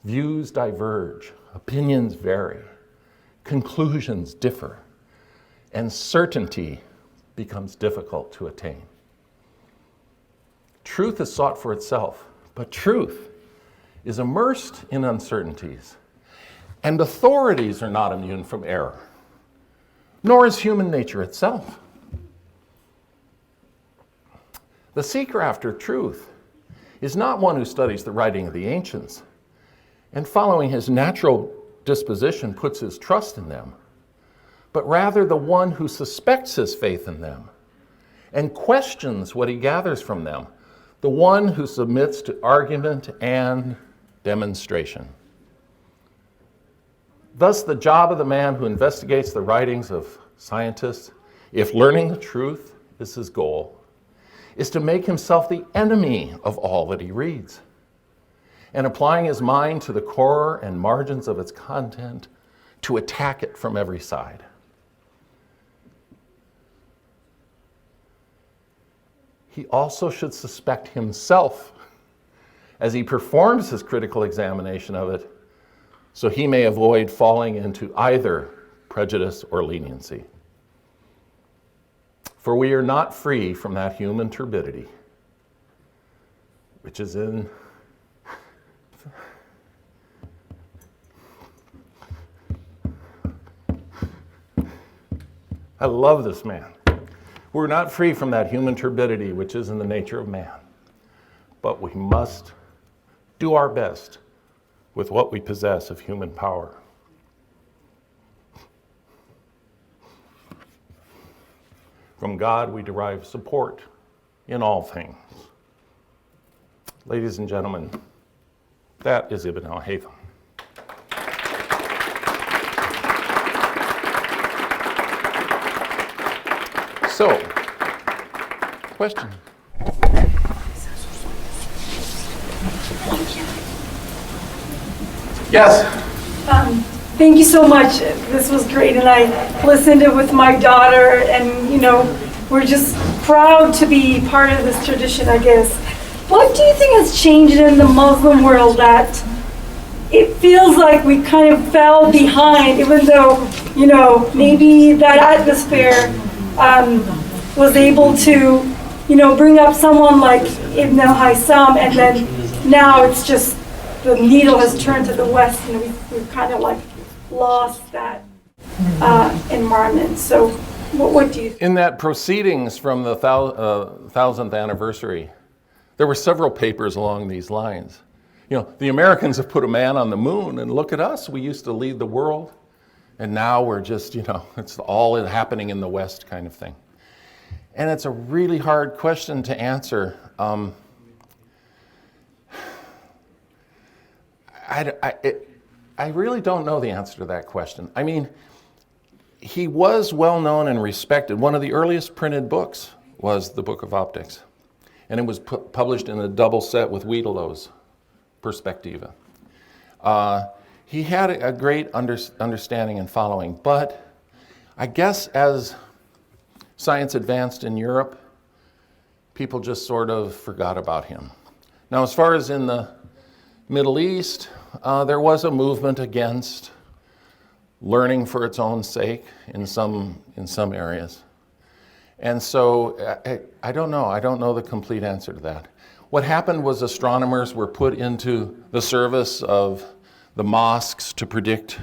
Speaker 2: views diverge, opinions vary, conclusions differ, and certainty becomes difficult to attain. Truth is sought for itself, But truth is immersed in uncertainties, and authorities are not immune from error, nor is human nature itself. The seeker after truth is not one who studies the writing of the ancients and following his natural disposition puts his trust in them, but rather the one who suspects his faith in them and questions what he gathers from them, the one who submits to argument and demonstration. Thus, the job of the man who investigates the writings of scientists, if learning the truth is his goal, is to make himself the enemy of all that he reads, and applying his mind to the core and margins of its content to attack it from every side. He also should suspect himself as he performs his critical examination of it, so he may avoid falling into either prejudice or leniency. For we are not free from that human turbidity, which is in I love this man. We're not free from that human turbidity which is in the nature of man, but we must do our best with what we possess of human power. From God we derive support in all things. Ladies and gentlemen, that is Ibn al-Haytham. So, question? Yes?
Speaker 3: Thank you so much. This was great, and I listened to it with my daughter, and we're just proud to be part of this tradition, I guess. What do you think has changed in the Muslim world that it feels like we kind of fell behind, even though, maybe that atmosphere was able to, bring up someone like Ibn al-Haytham, and then now it's just the needle has turned to the west, and we've kind of like lost that environment. So what do you think?
Speaker 2: In that proceedings from the 1000th anniversary, there were several papers along these lines. The Americans have put a man on the moon, and look at us, we used to lead the world, and now we're just, it's all happening in the West kind of thing. And it's a really hard question to answer. I really don't know the answer to that question. I mean, he was well known and respected. One of the earliest printed books was the Book of Optics, and it was published in a double set with Wiedelow's Perspectiva. He had a great understanding and following, but I guess as science advanced in Europe, people just sort of forgot about him. Now, as far as in the Middle East, there was a movement against learning for its own sake in some areas. And so I don't know. I don't know the complete answer to that. What happened was astronomers were put into the service of the mosques to predict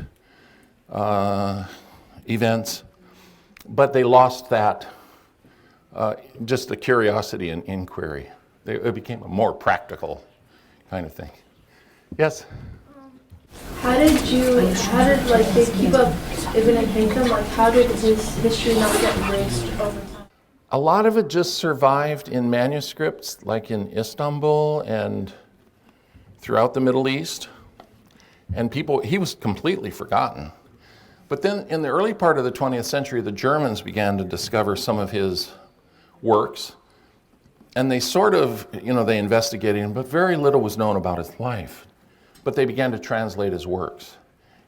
Speaker 2: events, but they lost that, just the curiosity and inquiry. It became a more practical kind of thing. Yes?
Speaker 4: How did they keep up Ibn al-Haytham? How did his history not get erased over time?
Speaker 2: A lot of it just survived in manuscripts, like in Istanbul and throughout the Middle East. And he was completely forgotten. But then in the early part of the 20th century, the Germans began to discover some of his works. And they sort of, they investigated him, but very little was known about his life. But they began to translate his works.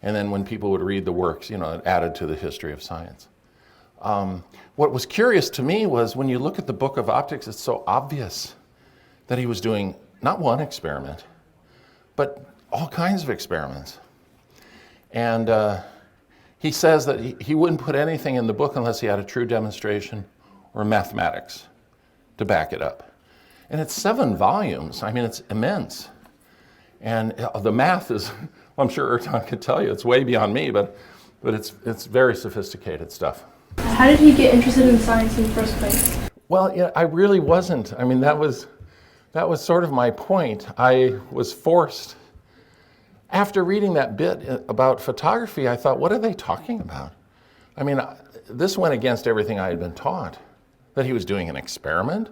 Speaker 2: And then when people would read the works, it added to the history of science. What was curious to me was when you look at the Book of Optics, it's so obvious that he was doing not one experiment, but all kinds of experiments. And he says that he wouldn't put anything in the book unless he had a true demonstration or mathematics to back it up. And it's 7 volumes. I mean, it's immense. And the math is, well, I'm sure Ertan could tell you, it's way beyond me, but it's very sophisticated stuff.
Speaker 4: How did he get interested in science in the first place?
Speaker 2: Well, yeah, I really wasn't. I mean, that was sort of my point. I was forced. After reading that bit about photography, I thought, what are they talking about? I mean, this went against everything I had been taught, that he was doing an experiment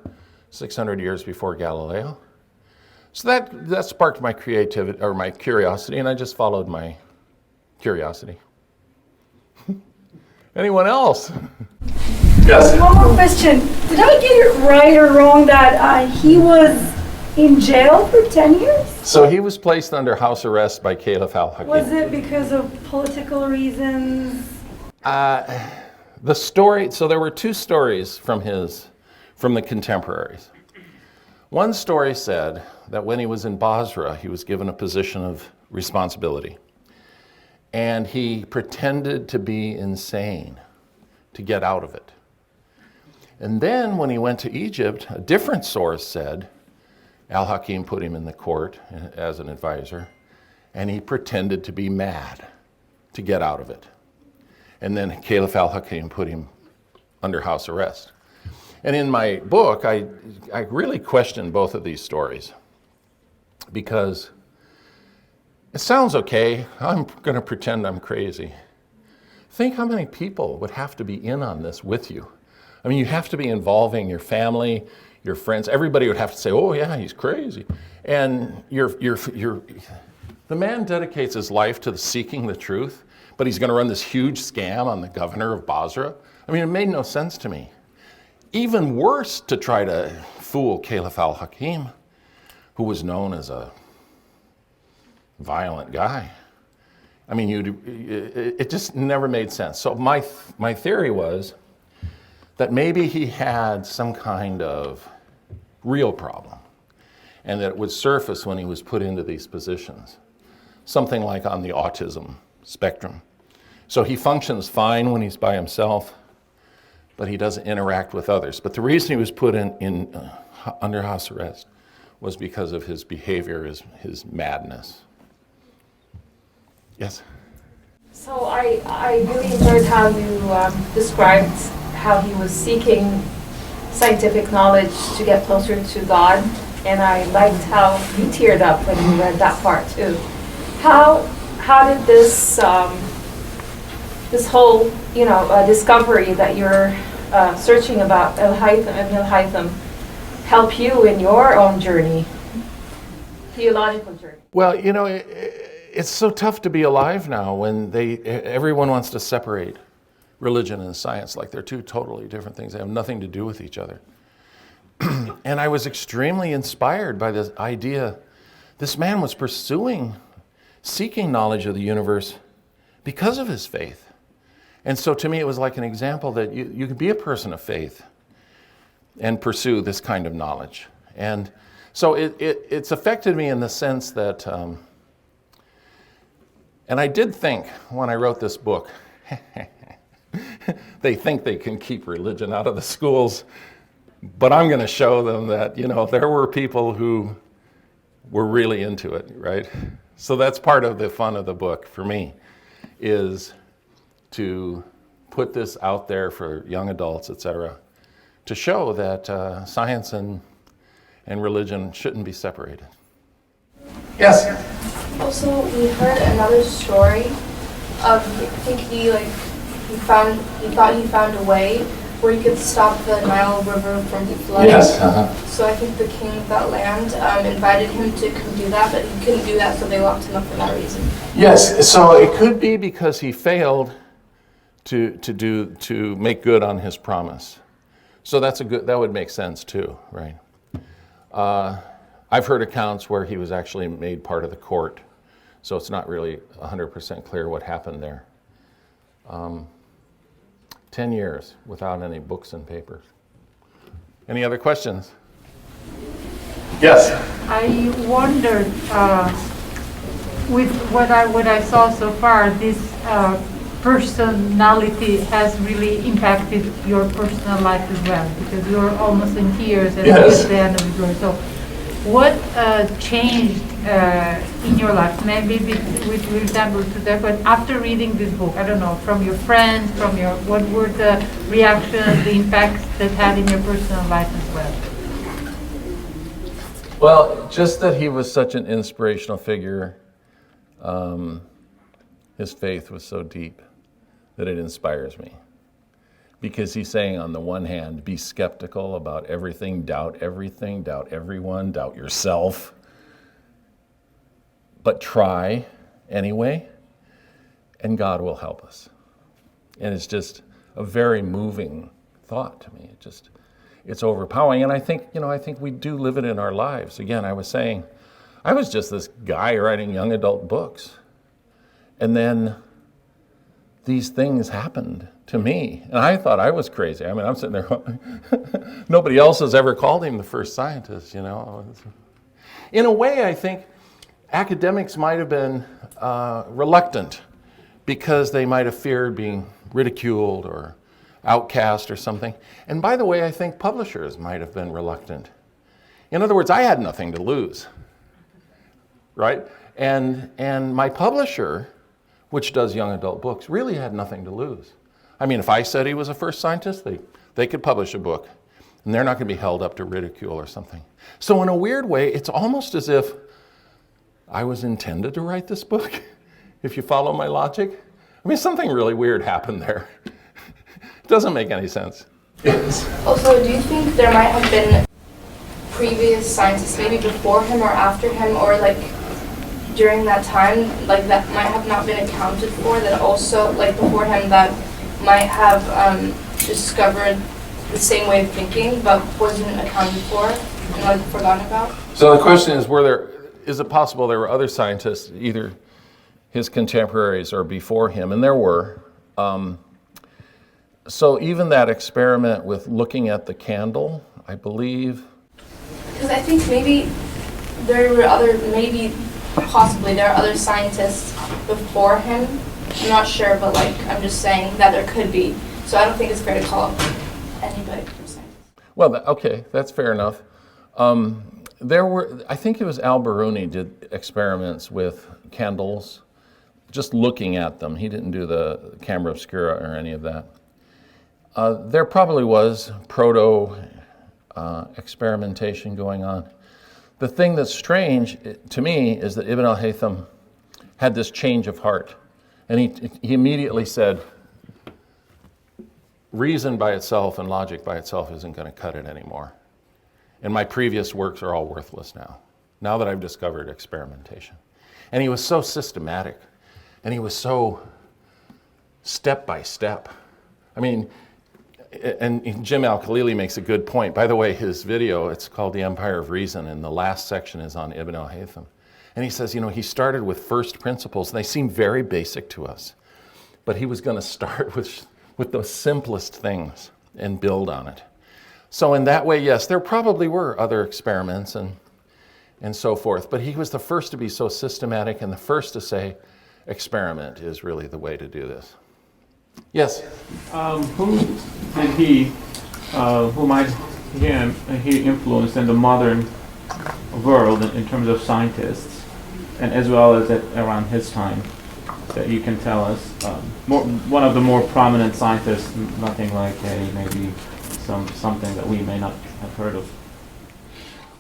Speaker 2: 600 years before Galileo. So that sparked my creativity, or my curiosity, and I just followed my curiosity. Anyone else? Yes.
Speaker 3: One more question. Did I get it right or wrong that he was in jail for 10 years?
Speaker 2: So he was placed under house arrest by Caliph Al-Haitham.
Speaker 3: Was it because of political reasons?
Speaker 2: The story, so there were 2 stories from the contemporaries. One story said that when he was in Basra, he was given a position of responsibility. And he pretended to be insane to get out of it. And then when he went to Egypt, a different source said Al-Haitham put him in the court as an advisor, and he pretended to be mad to get out of it. And then Caliph Al-Haitham put him under house arrest. And in my book, I really questioned both of these stories because it sounds okay. I'm going to pretend I'm crazy. Think how many people would have to be in on this with you. I mean, you have to be involving your family, your friends. Everybody would have to say, oh yeah, he's crazy. And the man dedicates his life to seeking the truth, but he's going to run this huge scam on the governor of Basra. I mean, it made no sense to me. Even worse, to try to fool Caliph Al-Haitham, who was known as a violent guy. I mean, it just never made sense. So my theory was that maybe he had some kind of real problem, and that it would surface when he was put into these positions, something like on the autism spectrum. So he functions fine when he's by himself, but he doesn't interact with others. But the reason he was put under house arrest was because of his behavior, his madness. Yes?
Speaker 5: So I really enjoyed how you described how he was seeking scientific knowledge to get closer to God, and I liked how you teared up when you read that part too. How did this this whole discovery that you're searching about Al-Haytham and Al-Haytham help you in your own journey, theological journey?
Speaker 2: Well, it's so tough to be alive now when everyone wants to separate religion and science like they're 2 totally different things. They have nothing to do with each other. And I was extremely inspired by this idea. This man was seeking knowledge of the universe because of his faith. And so to me, it was like an example that you can be a person of faith and pursue this kind of knowledge. And so it's affected me in the sense that, and I did think when I wrote this book, they think they can keep religion out of the schools, but I'm going to show them that, there were people who were really into it, right? So that's part of the fun of the book for me, is to put this out there for young adults, etc., to show that science and religion shouldn't be separated. Yes?
Speaker 4: Also, we heard another story of, I think he thought he found a way where he could stop the Nile River from flooding.
Speaker 2: Yes.
Speaker 4: So I think the king of that land invited him to come do that, but he couldn't do that, so they locked him up for that reason.
Speaker 2: Yes, so it could be because he failed to make good on his promise. So that would make sense too, right? I've heard accounts where he was actually made part of the court, so it's not really 100% clear what happened there. 10 years without any books and papers. Any other questions? Yes?
Speaker 6: I wondered, with what I saw so far, this personality has really impacted your personal life as well, because you're almost in tears at
Speaker 2: Yes.
Speaker 6: the end of the story. So what changed in your life? Maybe with resemble to that, but after reading this book, I don't know, from your friends, what were the reactions, the impacts that had in your personal life as well?
Speaker 2: Well, just that he was such an inspirational figure. His faith was so deep that it inspires me. Because he's saying, on the one hand, be skeptical about everything, doubt everyone, doubt yourself, but try anyway, and God will help us. And it's just a very moving thought to me. It's overpowering. And I think we do live it in our lives. Again, I was saying, I was just this guy writing young adult books. And then these things happened to me. And I thought I was crazy. I mean, I'm sitting there, nobody else has ever called him the first scientist, you know. In a way, I think academics might have been reluctant because they might have feared being ridiculed or outcast or something. And by the way, I think publishers might have been reluctant. In other words, I had nothing to lose, right? And my publisher, which does young adult books, really had nothing to lose. I mean, if I said he was a first scientist, they could publish a book, and they're not going to be held up to ridicule or something. So in a weird way, it's almost as if I was intended to write this book, if you follow my logic. I mean, something really weird happened there. It doesn't make any sense.
Speaker 4: Also, do you think there might have been previous scientists, maybe before him or after him, or like during that time, like that might have not been accounted for, that also, like before him, that might have discovered the same way of thinking, but wasn't accounted for and like forgotten about?
Speaker 2: So the question is, is it possible there were other scientists, either his contemporaries or before him? And there were. So even that experiment with looking at the candle, I believe.
Speaker 4: Because I think maybe possibly there are other scientists before him. I'm not sure, but like I'm just saying that there could be. So I don't think it's fair to call anybody from science.
Speaker 2: Well, okay, that's fair enough. I think it was Al-Biruni did experiments with candles, just looking at them. He didn't do the Camera Obscura or any of that. There probably was experimentation going on. The thing that's strange to me is that Ibn al-Haytham had this change of heart. And he immediately said, reason by itself and logic by itself isn't going to cut it anymore. And my previous works are all worthless now that I've discovered experimentation. And he was so systematic, and he was so step by step. I mean, and Jim Al-Khalili makes a good point. By the way, his video, it's called The Empire of Reason, and the last section is on Ibn al-Haytham. And he says, he started with first principles, and they seem very basic to us. But he was going to start with the simplest things and build on it. So in that way, yes, there probably were other experiments and so forth. But he was the first to be so systematic and the first to say, experiment is really the way to do this. Yes?
Speaker 7: Who did he influenced in the modern world in terms of scientists, and as well as around his time, that you can tell us? One of the more prominent scientists, nothing like maybe something that we may not have heard of.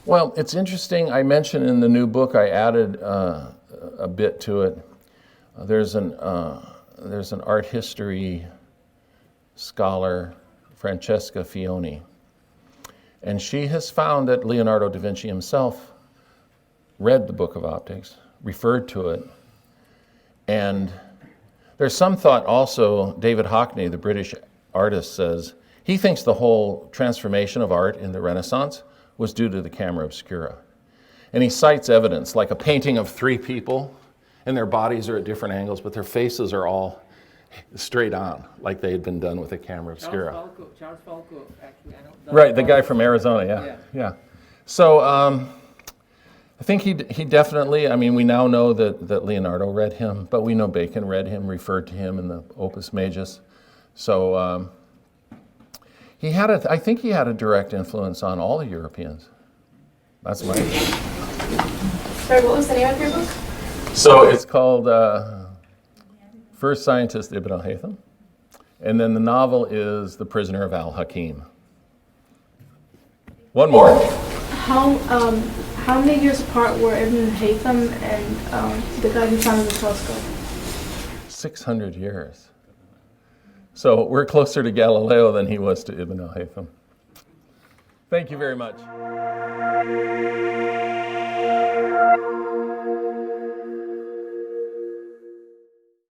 Speaker 2: Well, it's interesting. I mentioned in the new book, I added a bit to it. There's an art history scholar, Francesca Fioni, and she has found that Leonardo da Vinci himself read the Book of Optics, referred to it, and there's some thought also, David Hockney, the British artist, says he thinks the whole transformation of art in the Renaissance was due to the Camera Obscura. And he cites evidence, like a painting of three people, and their bodies are at different angles, but their faces are all straight on, like they had been done with a Camera Obscura.
Speaker 1: Charles Falco, actually, I don't know.
Speaker 2: Right, the guy from Arizona, yeah. So I think he definitely, I mean, we now know that Leonardo read him, but we know Bacon read him, referred to him in the Opus Majus. So he had I think he had a direct influence on all the Europeans. That's my opinion.
Speaker 4: Sorry, what was the name of your book?
Speaker 2: So it's called First Scientist Ibn al-Haytham, and then the novel is The Prisoner of Al-Hakim. One more.
Speaker 8: How many years apart were Ibn Haytham and the guy who founded the telescope?
Speaker 2: 600 years. So we're closer to Galileo than he was to Ibn al-Haytham. Thank you very much.